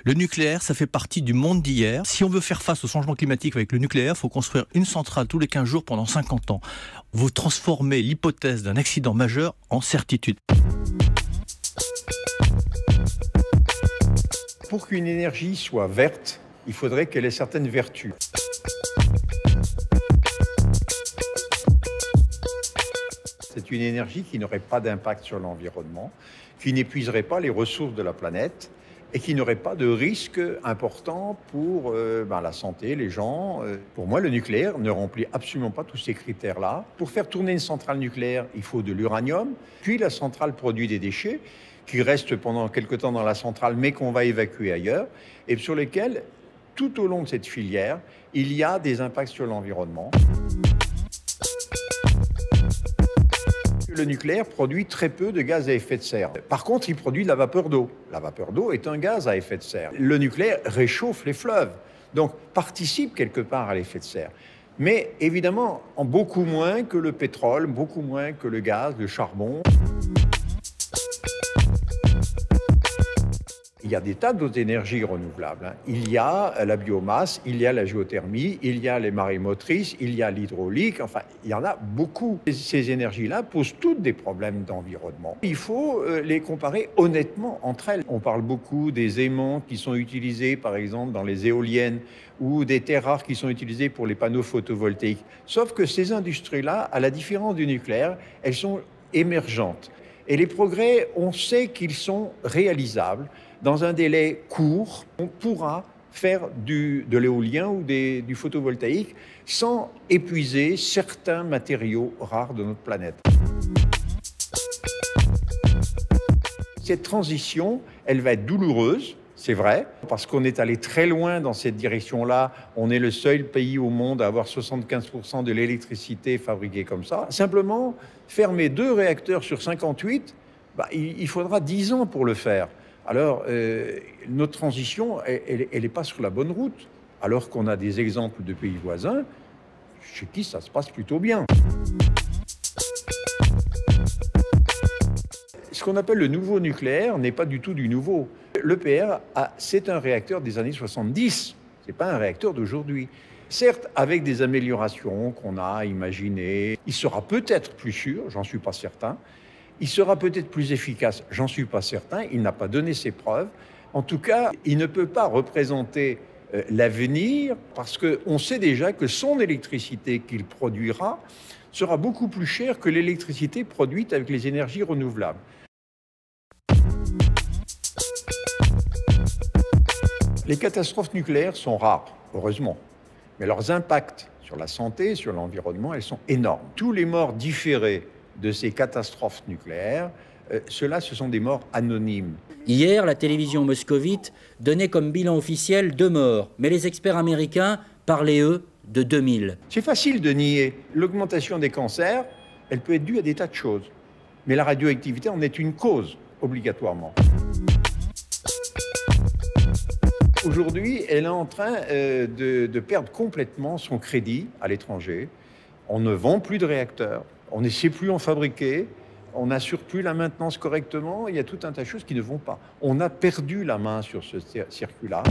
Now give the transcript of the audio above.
Le nucléaire, ça fait partie du monde d'hier. Si on veut faire face au changement climatique avec le nucléaire, il faut construire une centrale tous les 15 jours pendant 50 ans. Vous transformez l'hypothèse d'un accident majeur en certitude. Pour qu'une énergie soit verte, il faudrait qu'elle ait certaines vertus. C'est une énergie qui n'aurait pas d'impact sur l'environnement, qui n'épuiserait pas les ressources de la planète et qui n'aurait pas de risque important pour la santé, les gens. Pour moi, le nucléaire ne remplit absolument pas tous ces critères-là. Pour faire tourner une centrale nucléaire, il faut de l'uranium, puis la centrale produit des déchets qui restent pendant quelque temps dans la centrale, mais qu'on va évacuer ailleurs, et sur lesquels, tout au long de cette filière, il y a des impacts sur l'environnement. Le nucléaire produit très peu de gaz à effet de serre. Par contre, il produit de la vapeur d'eau. La vapeur d'eau est un gaz à effet de serre. Le nucléaire réchauffe les fleuves, donc participe quelque part à l'effet de serre. Mais évidemment, en beaucoup moins que le pétrole, beaucoup moins que le gaz, le charbon. Il y a des tas d'autres énergies renouvelables. Il y a la biomasse, il y a la géothermie, il y a les marées motrices, il y a l'hydraulique, enfin, il y en a beaucoup. Ces énergies-là posent toutes des problèmes d'environnement. Il faut les comparer honnêtement entre elles. On parle beaucoup des aimants qui sont utilisés, par exemple, dans les éoliennes ou des terres rares qui sont utilisées pour les panneaux photovoltaïques. Sauf que ces industries-là, à la différence du nucléaire, elles sont émergentes. Et les progrès, on sait qu'ils sont réalisables. Dans un délai court, on pourra faire de l'éolien ou du photovoltaïque sans épuiser certains matériaux rares de notre planète. Cette transition, elle va être douloureuse, c'est vrai, parce qu'on est allé très loin dans cette direction-là. On est le seul pays au monde à avoir 75% de l'électricité fabriquée comme ça. Simplement, fermer 2 réacteurs sur 58, il faudra 10 ans pour le faire. Alors, notre transition, elle n'est pas sur la bonne route, alors qu'on a des exemples de pays voisins chez qui ça se passe plutôt bien. Ce qu'on appelle le nouveau nucléaire n'est pas du tout du nouveau. L'EPR, c'est un réacteur des années 70, ce n'est pas un réacteur d'aujourd'hui. Certes, avec des améliorations qu'on a imaginées, il sera peut-être plus sûr, j'en suis pas certain. Il sera peut-être plus efficace, j'en suis pas certain, il n'a pas donné ses preuves. En tout cas, il ne peut pas représenter l'avenir parce qu'on sait déjà que son électricité qu'il produira sera beaucoup plus chère que l'électricité produite avec les énergies renouvelables. Les catastrophes nucléaires sont rares, heureusement, mais leurs impacts sur la santé, sur l'environnement, elles sont énormes. Tous les morts différés de ces catastrophes nucléaires, ce sont des morts anonymes. Hier, la télévision moscovite donnait comme bilan officiel 2 morts, mais les experts américains parlaient, eux, de 2000. C'est facile de nier. L'augmentation des cancers, elle peut être due à des tas de choses. Mais la radioactivité en est une cause, obligatoirement. Aujourd'hui, elle est en train de perdre complètement son crédit à l'étranger. On ne vend plus de réacteurs. On ne sait plus en fabriquer, on n'assure plus la maintenance correctement, il y a tout un tas de choses qui ne vont pas. On a perdu la main sur ce circuit-là.